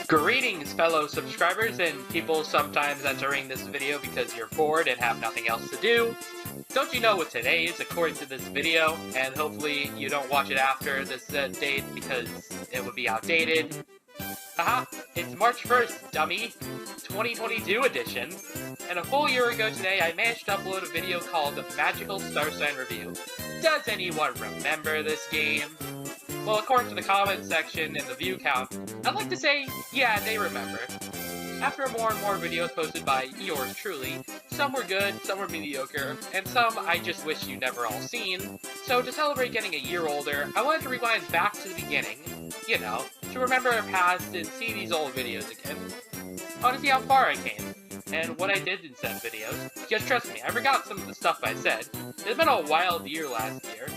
Greetings, fellow subscribers and people sometimes entering this video because you're bored and have nothing else to do. Don't you know what today is according to this video, and hopefully you don't watch it after this date because it would be outdated. Haha, it's March 1st, dummy! 2022 edition. And a full year ago today, I managed to upload a video called Magical Starsign Review. Does anyone remember this game? Well, according to the comment section and the view count, I'd like to say, yeah, they remember. After more and more videos posted by yours truly, some were good, some were mediocre, and some I just wish you never all seen. So to celebrate getting a year older, I wanted to rewind back to the beginning, you know, to remember our past and see these old videos again. I want to see how far I came, and what I did in said videos, because trust me, I forgot some of the stuff I said. It's been a wild year last year.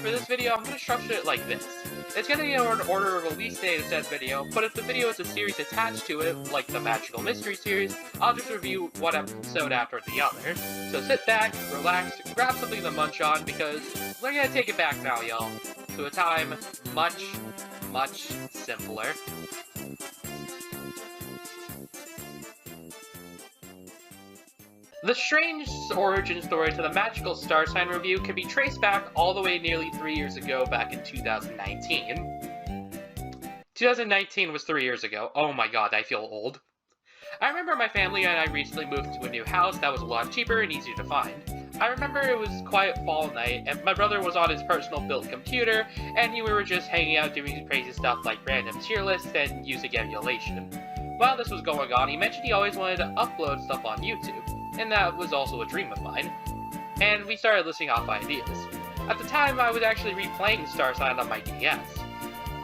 For this video, I'm going to structure it like this. It's going to be in order of release date of said video, but if the video is a series attached to it, like the Magical Mystery series, I'll just review one episode after the other. So sit back, relax, grab something to munch on, because we're going to take it back now, y'all, to a time much, much simpler. The strange origin story to the Magical Starsign review can be traced back all the way nearly 3 years ago, back in 2019. 2019 was 3 years ago. Oh my god, I feel old. I remember my family and I recently moved to a new house that was a lot cheaper and easier to find. I remember it was quiet fall night, and my brother was on his personal built computer, and we were just hanging out doing crazy stuff like random tier lists and using emulation. While this was going on, he mentioned he always wanted to upload stuff on YouTube, and that was also a dream of mine. And we started listing off ideas. At the time, I was actually replaying Starsign on my DS,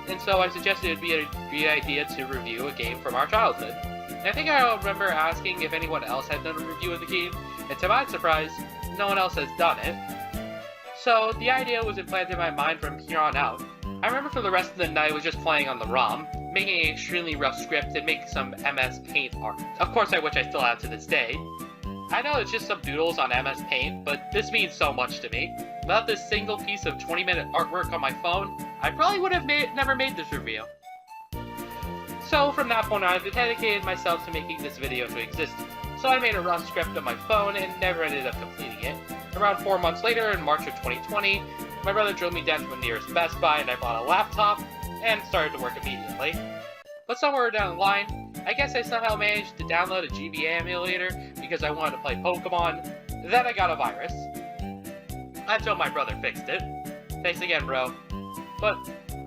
and so I suggested it'd be a great idea to review a game from our childhood. And I think I remember asking if anyone else had done a review of the game, and to my surprise, no one else has done it. So the idea was implanted in my mind from here on out. I remember for the rest of the night I was just playing on the ROM, making an extremely rough script and making some MS Paint art. Of course, which I still have to this day. I know it's just some doodles on MS Paint, but this means so much to me. Without this single piece of 20-minute artwork on my phone, I probably would have never made this review. So from that point on, I've dedicated myself to making this video into existence. So I made a rough script on my phone and never ended up completing it. Around 4 months later, in March of 2020, my brother drove me down to the nearest Best Buy and I bought a laptop, and started to work immediately. But somewhere down the line, I guess I somehow managed to download a GBA emulator because I wanted to play Pokemon. Then I got a virus. Until my brother fixed it. Thanks again, bro. But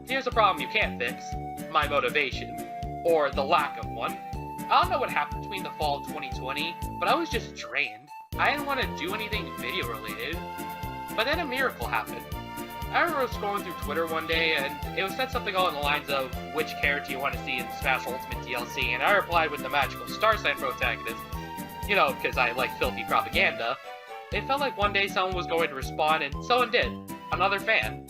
here's a problem you can't fix. My motivation. Or the lack of one. I don't know what happened between the fall of 2020, but I was just drained. I didn't want to do anything video related. But then a miracle happened. I remember scrolling through Twitter one day, and it was said something along the lines of, which character you want to see in Smash Ultimate DLC, and I replied with the Magical Starsign protagonist, you know, because I like filthy propaganda. It felt like one day someone was going to respond, and someone did. Another fan.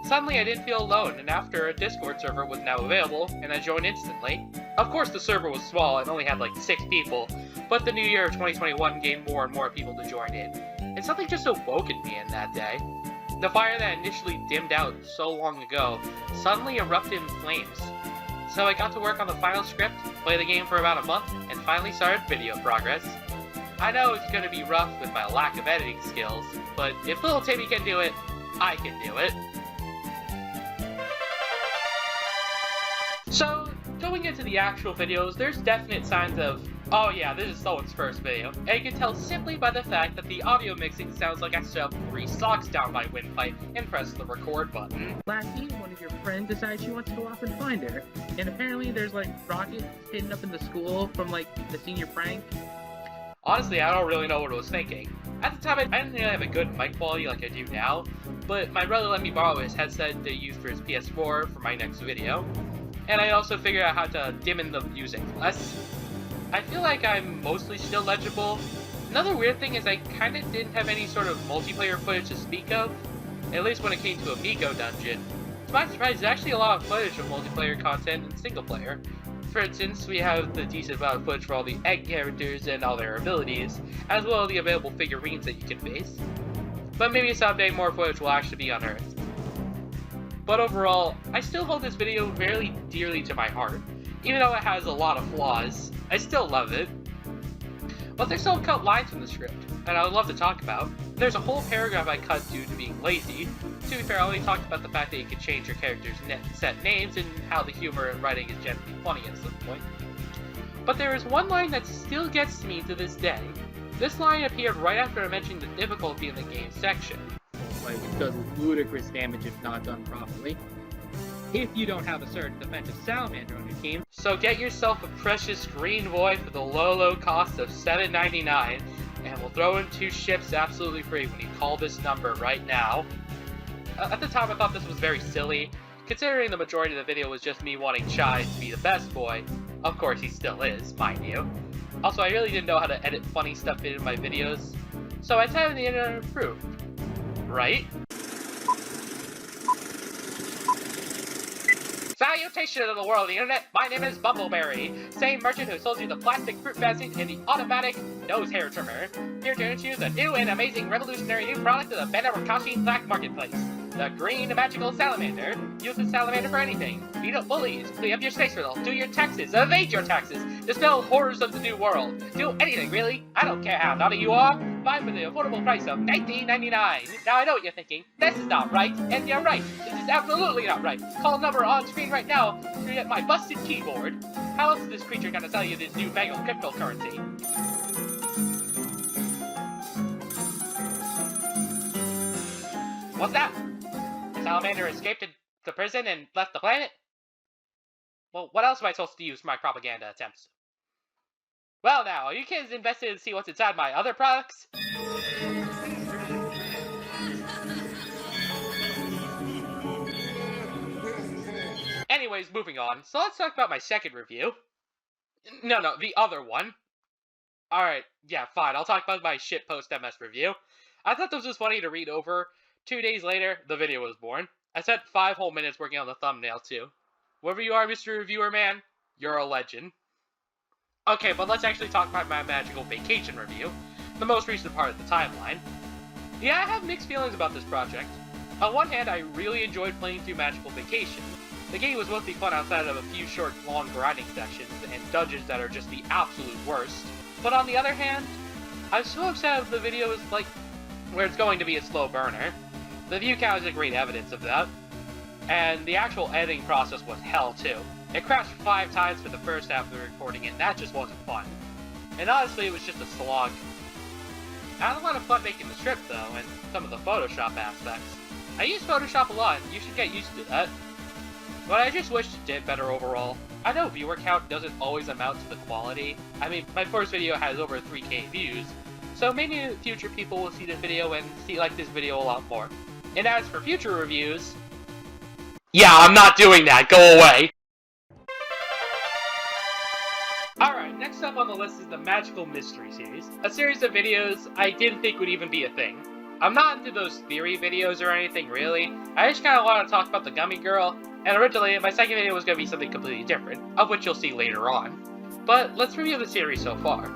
Suddenly I didn't feel alone, and after a Discord server was now available, and I joined instantly. Of course the server was small and only had like 6 people, but the new year of 2021 gained more and more people to join in. And something just awoke in me in that day. The fire that initially dimmed out so long ago suddenly erupted in flames. So I got to work on the final script, play the game for about a month, and finally started video progress. I know it's going to be rough with my lack of editing skills, but if little Timmy can do it, I can do it. So, going into the actual videos, there's definite signs of, oh yeah, this is someone's first video, and you can tell simply by the fact that the audio mixing sounds like I shoved 3 socks down my windpipe and pressed the record button. Last week, one of your friends decided she wants to go off and find her, and apparently there's like rockets hidden up in the school from like the senior prank. Honestly, I don't really know what I was thinking. At the time, I didn't really have a good mic quality like I do now, but my brother let me borrow his headset to use for his PS4 for my next video, and I also figured out how to dim in the music less. I feel like I'm mostly still legible. Another weird thing is I kinda didn't have any sort of multiplayer footage to speak of, at least when it came to Amigo Dungeon. To my surprise, there's actually a lot of footage of multiplayer content in single player. For instance, we have the decent amount of footage for all the egg characters and all their abilities, as well as the available figurines that you can face. But maybe someday more footage will actually be unearthed. But overall, I still hold this video very dearly to my heart. Even though it has a lot of flaws, I still love it. But there's some cut lines from the script, and I would love to talk about. There's a whole paragraph I cut due to being lazy. To be fair, I only talked about the fact that you can change your character's set names and how the humor and writing is generally funny at some point. But there is one line that still gets to me to this day. This line appeared right after I mentioned the difficulty in the game section. Which does ludicrous damage if not done properly. If you don't have a certain defensive salamander on your team. So get yourself a precious green boy for the low cost of $7.99, and we'll throw in 2 ships absolutely free when you call this number right now. At the time I thought this was very silly, considering the majority of the video was just me wanting Chai to be the best boy. Of course he still is, mind you. Also, I really didn't know how to edit funny stuff into my videos, so I typed in the internet and improved. Right? Salutations of the world of the internet, my name is Bumbleberry, same merchant who sold you the plastic fruit basket and the automatic nose hair trimmer, here to introduce a new and amazing revolutionary new product to the Benawakashi Black Marketplace. The green magical salamander. Use the salamander for anything. Beat up bullies, clean up your space riddle, do your taxes, evade your taxes, dispel horrors of the new world. Do anything, really. I don't care how naughty you are. Buy for the affordable price of $19.99. Now I know what you're thinking. This is not right, and you're right. This is absolutely not right. Call the number on screen right now to get my busted keyboard. How else is this creature gonna sell you this new fangled cryptocurrency? What's that? The salamander escaped the prison and left the planet? Well, what else am I supposed to use for my propaganda attempts? Well now, are you kids invested to see what's inside my other products? Anyways, moving on. So let's talk about my second review. No, the other one. Alright, yeah, fine. I'll talk about my shitpost MS review. I thought this was funny to read over. 2 days later, the video was born. I spent 5 whole minutes working on the thumbnail, too. Whoever you are, Mr. Reviewer Man, you're a legend. Okay, but let's actually talk about my Magical Vacation review, the most recent part of the timeline. Yeah, I have mixed feelings about this project. On one hand, I really enjoyed playing through Magical Vacation. The game was mostly fun outside of a few short, long grinding sections and dungeons that are just the absolute worst. But on the other hand, I'm so upset with the video is like where it's going to be a slow burner. The view count is a great evidence of that. And the actual editing process was hell too. It crashed 5 times for the first half of the recording and that just wasn't fun. And honestly, it was just a slog. I had a lot of fun making the script though, and some of the Photoshop aspects. I use Photoshop a lot, and you should get used to that. But I just wished it did better overall. I know viewer count doesn't always amount to the quality. I mean, my first video has over 3K views, so maybe future people will see this video and like this video a lot more. And as for future reviews... Yeah, I'm not doing that, go away! Alright, next up on the list is the Magical Mystery Series, a series of videos I didn't think would even be a thing. I'm not into those theory videos or anything really, I just kinda want to talk about the Gummy Girl, and originally my second video was going to be something completely different, of which you'll see later on. But let's review the series so far.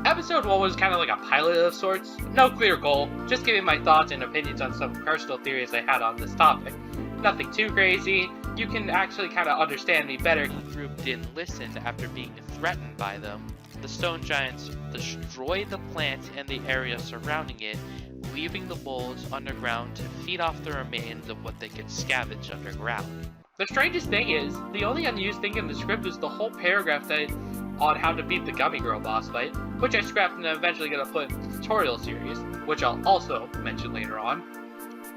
Episode 1 was kind of like a pilot of sorts, no clear goal, just giving my thoughts and opinions on some personal theories I had on this topic. Nothing too crazy, you can actually kind of understand me better. The group didn't listen after being threatened by them. The stone giants destroyed the plant and the area surrounding it, leaving the moles underground to feed off the remains of what they could scavenge underground. The strangest thing is, the only unused thing in the script is the whole paragraph on how to beat the Gummy Girl boss fight, which I scrapped and I'm eventually going to put in the tutorial series, which I'll also mention later on.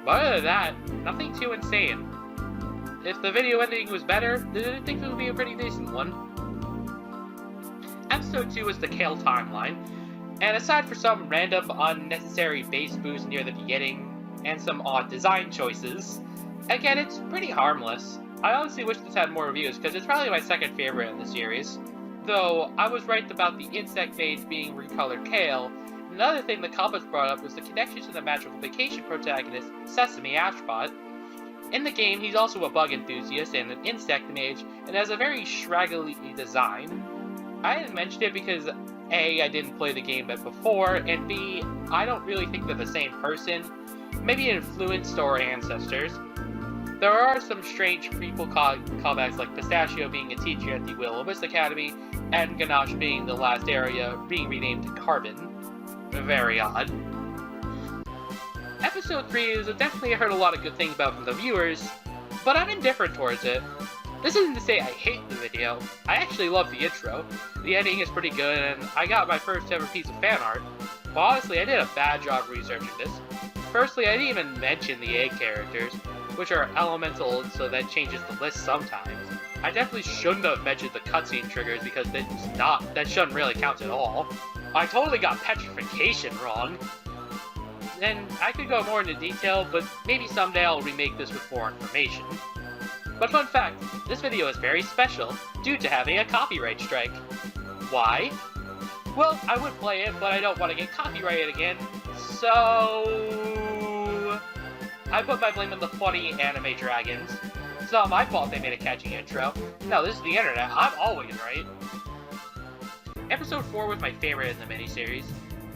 But other than that, nothing too insane. If the video ending was better, then I think it would be a pretty decent one. Episode 2 is the Kale timeline, and aside for some random unnecessary base boost near the beginning, and some odd design choices, again, it's pretty harmless. I honestly wish this had more reviews, because it's probably my second favorite in the series. Though, I was right about the insect mage being recolored Kale. Another thing the comments brought up was the connection to the Magical Vacation protagonist, Sesame Ashbot. In the game, he's also a bug enthusiast and an insect mage, and has a very scraggly design. I didn't mention it because A, I didn't play the game before, and B, I don't really think they're the same person. Maybe influenced or ancestors. There are some strange prequel callbacks like Pistachio being a teacher at the Will-O-Wisp Academy, and Ganache being the last area being renamed to Carbon. Very odd. Episode 3 is definitely heard a lot of good things about from the viewers, but I'm indifferent towards it. This isn't to say I hate the video. I actually love the intro. The editing is pretty good, and I got my first ever piece of fan art. But honestly, I did a bad job researching this. Firstly, I didn't even mention the egg characters, which are elemental, so that changes the list sometimes. I definitely shouldn't have mentioned the cutscene triggers because that shouldn't really count at all. I totally got petrification wrong. And I could go more into detail, but maybe someday I'll remake this with more information. But fun fact, this video is very special due to having a copyright strike. Why? Well, I would play it, but I don't want to get copyrighted again, so I put my blame on the funny anime dragons. It's not my fault they made a catchy intro. No, this is the internet. I'm always right. Episode 4 was my favorite in the miniseries.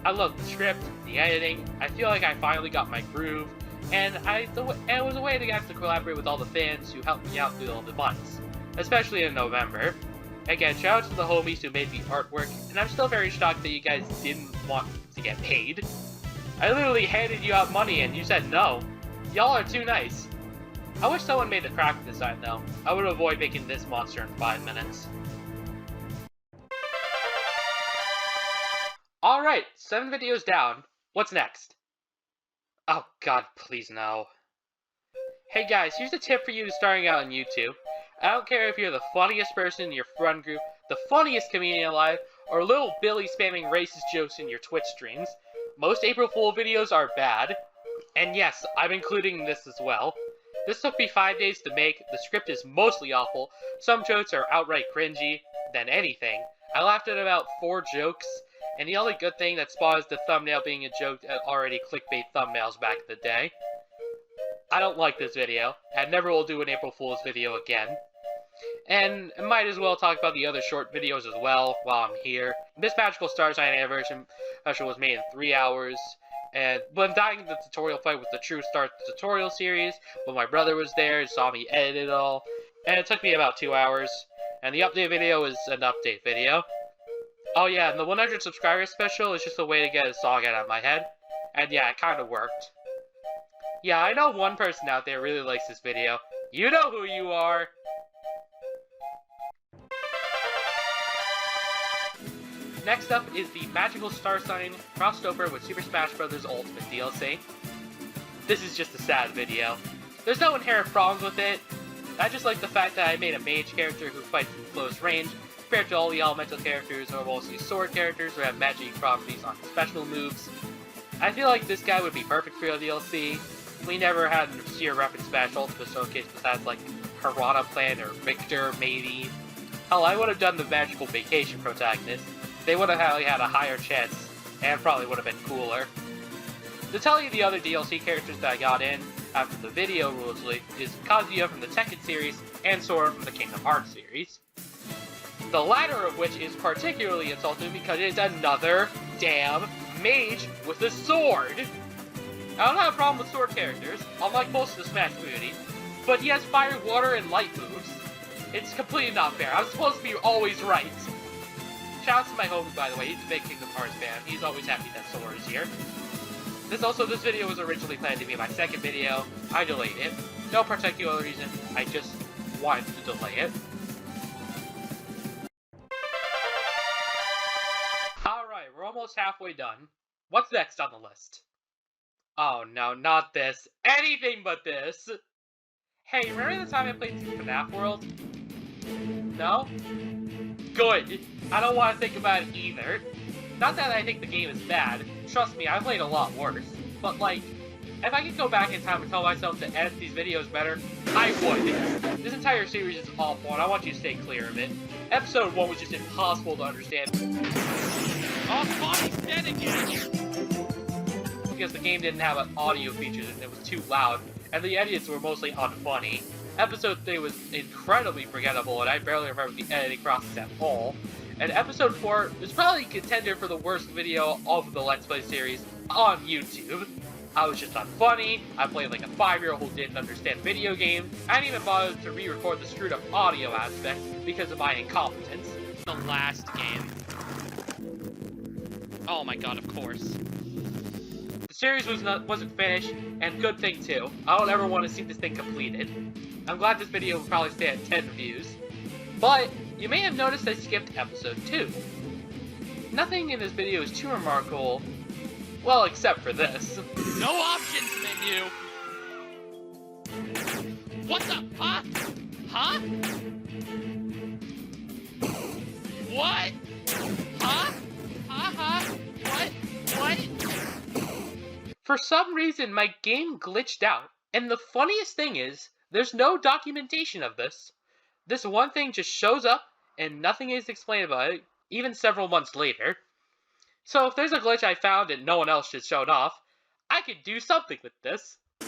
I loved the script, the editing. I feel like I finally got my groove, and it was a way to get to collaborate with all the fans who helped me out through all the months, especially in November. Again, shout out to the homies who made the artwork, and I'm still very shocked that you guys didn't want to get paid. I literally handed you out money and you said no. Y'all are too nice. I wish someone made the craft design though. I would avoid making this monster in 5 minutes. Alright, 7 videos down. What's next? Oh god, please no. Hey guys, here's a tip for you starting out on YouTube. I don't care if you're the funniest person in your friend group, the funniest comedian alive, or little Billy spamming racist jokes in your Twitch streams. Most April Fool videos are bad. And yes, I'm including this as well. This took me 5 days to make, the script is mostly awful, some jokes are outright cringy, than anything. I laughed at about 4 jokes, and the only good thing that spawns the thumbnail being a joke at already clickbait thumbnails back in the day. I don't like this video, and never will do an April Fool's video again. And I might as well talk about the other short videos as well while I'm here. This Magical Starsign Anniversary special was made in 3 hours, but I'm dying in the tutorial fight with the True Start tutorial series, but my brother was there and saw me edit it all, and it took me about 2 hours. And the update video is an update video. Oh yeah, and the 100 subscribers special is just a way to get a song out of my head. And yeah, it kinda worked. Yeah, I know one person out there really likes this video. You know who you are! Next up is the Magical Starsign crossed over with Super Smash Bros. Ultimate DLC. This is just a sad video. There's no inherent problems with it. I just like the fact that I made a mage character who fights in close range, compared to all the elemental characters who are mostly sword characters who have magic properties on special moves. I feel like this guy would be perfect for a DLC. We never had an obscure weapon smash ultimate showcase besides like Piranha Plant or Victor, maybe. Hell, I would have done the Magical Vacation protagonist. They would have had a higher chance, and probably would have been cooler. To tell you the other DLC characters that I got in after the video rules leak is Kazuya from the Tekken series and Sora from the Kingdom Hearts series. The latter of which is particularly insulting because it is another damn mage with a sword. I don't have a problem with sword characters, unlike most of the Smash community, but he has fire, water, and light moves. It's completely not fair. I'm supposed to be always right. Shout out to my homie, by the way. He's a big Kingdom Hearts fan. He's always happy that Sora is here. This video was originally planned to be my second video. I delayed it. No particular reason. I just wanted to delay it. Alright, we're almost halfway done. What's next on the list? Oh no, not this. Anything but this! Hey, remember the time I played FNAF World? No? Good. I don't want to think about it either. Not that I think the game is bad. Trust me, I played a lot worse. But like, if I could go back in time and tell myself to edit these videos better, I would. This entire series is awful, and I want you to stay clear of it. Episode 1 was just impossible to understand. Oh, Bonnie's dead again! Because the game didn't have audio features and it was too loud, and the edits were mostly unfunny. Episode 3 was incredibly forgettable, and I barely remember the editing process at all. And Episode 4 is probably a contender for the worst video of the Let's Play series on YouTube. I was just unfunny, I played like a 5-year-old who didn't understand video games, I didn't even bother to re-record the screwed up audio aspect because of my incompetence. The last game. Oh my god, of course. The series wasn't finished, and good thing too. I don't ever want to see this thing completed. I'm glad this video will probably stay at 10 views. But, you may have noticed I skipped episode 2. Nothing in this video is too remarkable, well, except for this. No options menu! What the? Huh? Huh? What? Huh? What? For some reason, my game glitched out, and the funniest thing is, there's no documentation of this. This one thing just shows up, and nothing is explained about it, even several months later. So if there's a glitch I found and no one else just showed off, I could do something with this. So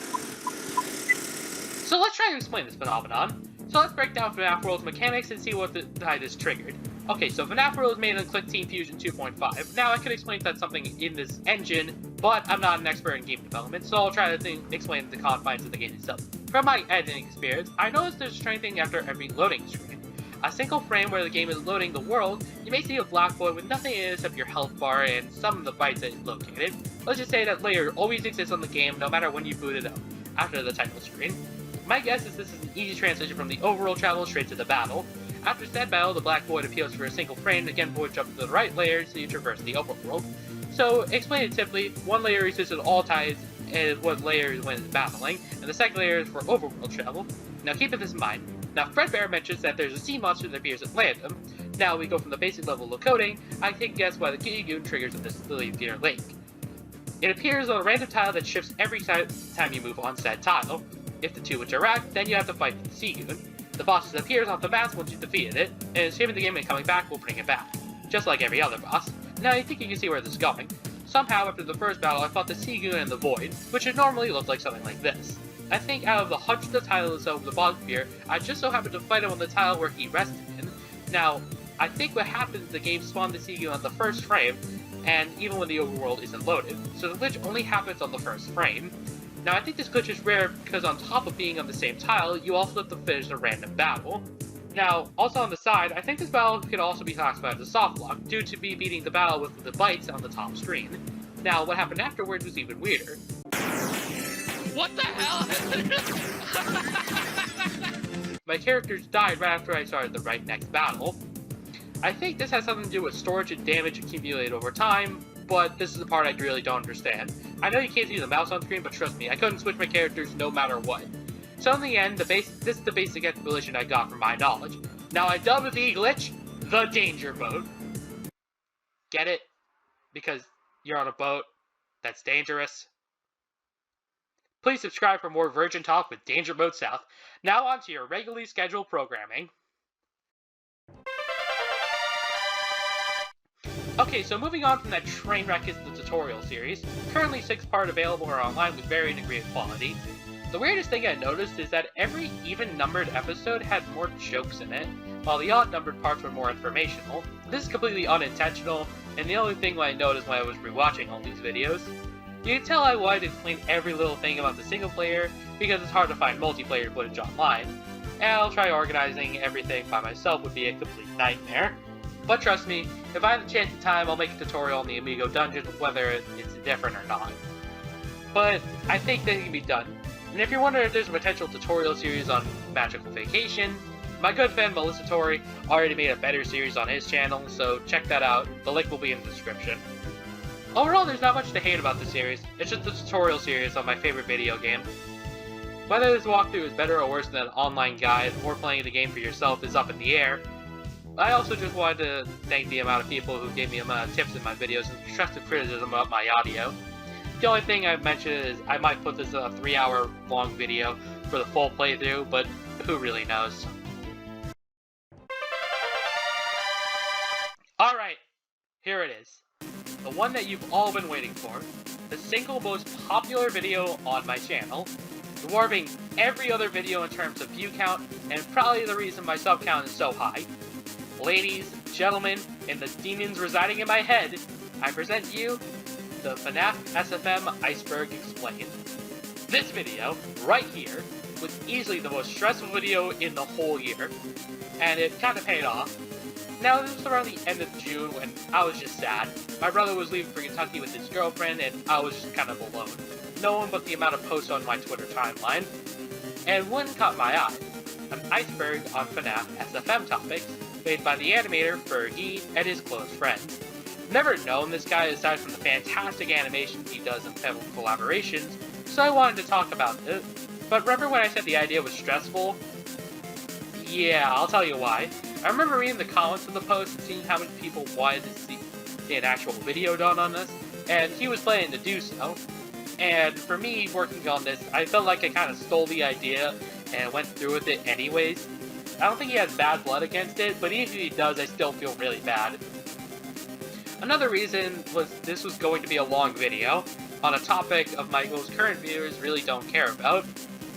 let's try to explain this phenomenon. So let's break down FNAF World's mechanics and see what why this triggered. Okay, so FNAF World is made on Click Team Fusion 2.5. Now I could explain that's something in this engine, but I'm not an expert in game development, so I'll try to explain the confines of the game itself. From my editing experience, I noticed there's strengthening after every loading screen. A single frame where the game is loading the world, you may see a black void with nothing in it except your health bar and some of the bytes that it's located. Let's just say that layer always exists on the game no matter when you boot it up, after the title screen. My guess is this is an easy transition from the overworld travel straight to the battle. After said battle, the black void appears for a single frame and again void jump to the right layer so you traverse the overworld. So, explain it simply, one layer exists at all times and one layer is when it's battling, and the second layer is for overworld travel. Now keep this in mind. Now Fredbear mentions that there's a sea monster that appears at random. Now we go from the basic level of coding, I take a guess why the Gigagoon triggers in this Gear Lake. It appears on a random tile that shifts every time you move on said tile. If the two interact, then you have to fight the Sea Goon. The boss appears off the map once you've defeated it, and saving the game and coming back will bring it back, just like every other boss. Now I think you can see where this is going. Somehow after the first battle I fought the Sea Goon in the Void, which would normally look like something like this. I think out of the hundreds of tiles of the boss here, I just so happened to fight him on the tile where he rested in. Now, I think what happens is the game spawned the Sea Goon on the first frame, and even when the overworld isn't loaded, so the glitch only happens on the first frame. Now I think this glitch is rare because on top of being on the same tile, you also have to finish a random battle. Now, also on the side, I think this battle could also be classified as a soft lock, due to me beating the battle with the bytes on the top screen. Now, what happened afterwards was even weirder. What the hell? My characters died right after I started the next battle. I think this has something to do with storage and damage accumulated over time, but this is the part I really don't understand. I know you can't see the mouse on screen, but trust me, I couldn't switch my characters no matter what. So in the end, this is the basic explanation I got from my knowledge. Now I dubbed the glitch, the Danger Boat. Get it? Because you're on a boat that's dangerous. Please subscribe for more Virgin Talk with DangerBoatSouth. Now on to your regularly scheduled programming. Okay, so moving on from that train wreck is the tutorial series. Currently 6-part available or online with varying degree of quality. The weirdest thing I noticed is that every even-numbered episode had more jokes in it, while the odd-numbered parts were more informational. This is completely unintentional, and the only thing I noticed when I was rewatching all these videos. You can tell I wanted to explain every little thing about the single player, because it's hard to find multiplayer footage online, and I'll try organizing everything by myself would be a complete nightmare. But trust me, if I have the chance and time, I'll make a tutorial on the Amigo dungeon, whether it's different or not. But I think that it can be done. And if you're wondering if there's a potential tutorial series on Magical Vacation, my good friend Melissa Torrey already made a better series on his channel, so check that out. The link will be in the description. Overall, there's not much to hate about the series. It's just a tutorial series on my favorite video game. Whether this walkthrough is better or worse than an online guide, or playing the game for yourself is up in the air. I also just wanted to thank the amount of people who gave me tips in my videos and constructive criticism about my audio. The only thing I've mentioned is I might put this a 3-hour long video for the full playthrough, but who really knows. Alright, here it is. The one that you've all been waiting for. The single most popular video on my channel, dwarfing every other video in terms of view count, and probably the reason my sub count is so high. Ladies, gentlemen, and the demons residing in my head, I present you the FNAF SFM Iceberg Explained. This video, right here, was easily the most stressful video in the whole year, and it kind of paid off. Now, this was around the end of June when I was just sad. My brother was leaving for Kentucky with his girlfriend, and I was just kind of alone. No one but the amount of posts on my Twitter timeline. And one caught my eye. An iceberg on FNAF SFM topics, made by the animator Fergie and his close friends. Never known this guy aside from the fantastic animations he does in several collaborations, so I wanted to talk about it. But remember when I said the idea was stressful? Yeah, I'll tell you why. I remember reading the comments of the post and seeing how many people wanted to see an actual video done on this, and he was planning to do so. And for me, working on this, I felt like I kind of stole the idea and went through with it anyways. I don't think he has bad blood against it, but even if he does, I still feel really bad. Another reason was this was going to be a long video, on a topic of my most current viewers really don't care about.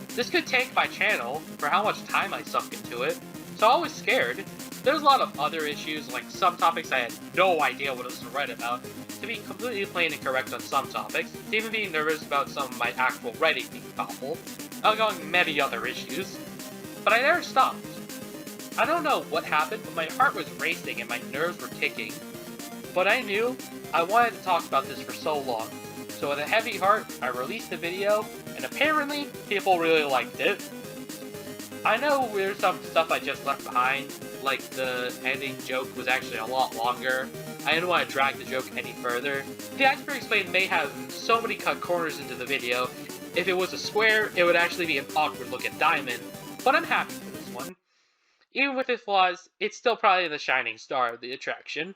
This could tank my channel for how much time I sunk into it, so I was scared. There's a lot of other issues, like some topics I had no idea what I was to write about, to being completely plain and correct on some topics, to even being nervous about some of my actual writing being awful, among many other issues. But I never stopped. I don't know what happened, but my heart was racing and my nerves were kicking. But I knew I wanted to talk about this for so long. So with a heavy heart, I released the video, and apparently, people really liked it. I know there's some stuff I just left behind, like the ending joke was actually a lot longer. I didn't want to drag the joke any further. The Iceberg Explained may have so many cut corners into the video. If it was a square, it would actually be an awkward looking diamond, but I'm happy for this one. Even with its flaws, it's still probably the shining star of the attraction.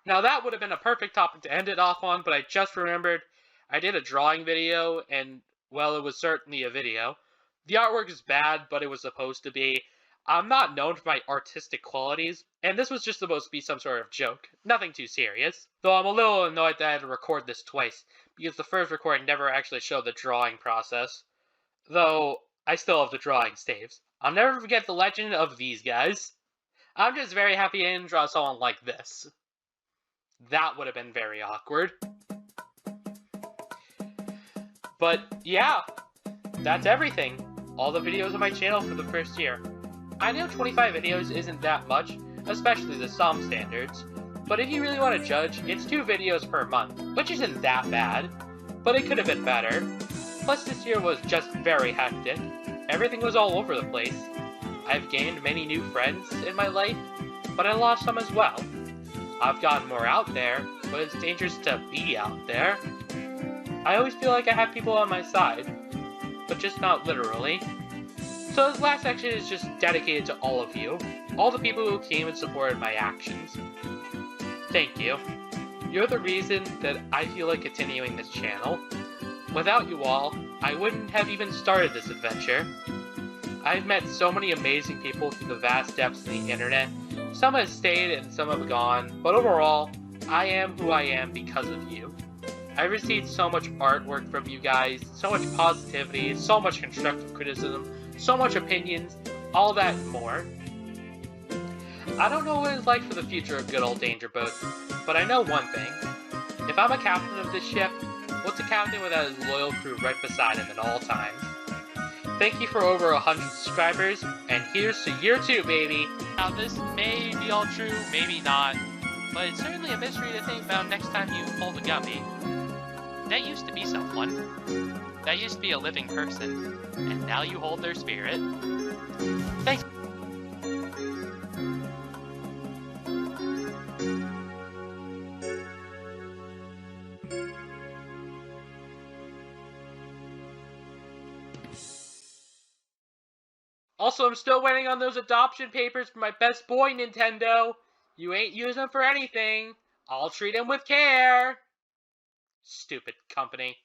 Now that would have been a perfect topic to end it off on, but I just remembered I did a drawing video, and, well, it was certainly a video. The artwork is bad, but it was supposed to be. I'm not known for my artistic qualities, and this was just supposed to be some sort of joke. Nothing too serious. Though I'm a little annoyed that I had to record this twice, because the first recording never actually showed the drawing process. Though, I still have the drawing saves. I'll never forget the legend of these guys. I'm just very happy I didn't draw someone like this. That would have been very awkward. But yeah, that's everything. All the videos on my channel for the first year. I know 25 videos isn't that much, especially the SOM standards, but if you really want to judge, it's 2 videos per month, which isn't that bad, but it could have been better. Plus this year was just very hectic. Everything was all over the place. I've gained many new friends in my life, but I lost some as well. I've gotten more out there, but it's dangerous to be out there. I always feel like I have people on my side, but just not literally. So this last section is just dedicated to all of you, all the people who came and supported my actions. Thank you. You're the reason that I feel like continuing this channel. Without you all, I wouldn't have even started this adventure. I've met so many amazing people through the vast depths of the internet. Some have stayed and some have gone, but overall, I am who I am because of you. I've received so much artwork from you guys, so much positivity, so much constructive criticism, so much opinions, all that and more. I don't know what it's like for the future of good old DangerBoat, but I know one thing. If I'm a captain of this ship, what's a captain without his loyal crew right beside him at all times? Thank you for over 100 subscribers, and here's to year 2, baby! Now this may be all true, maybe not, but it's certainly a mystery to think about next time you hold a guppy. That used to be someone. That used to be a living person, and now you hold their spirit. Thanks. Also, I'm still waiting on those adoption papers for my best boy, Nintendo. You ain't using them for anything. I'll treat him with care. Stupid company.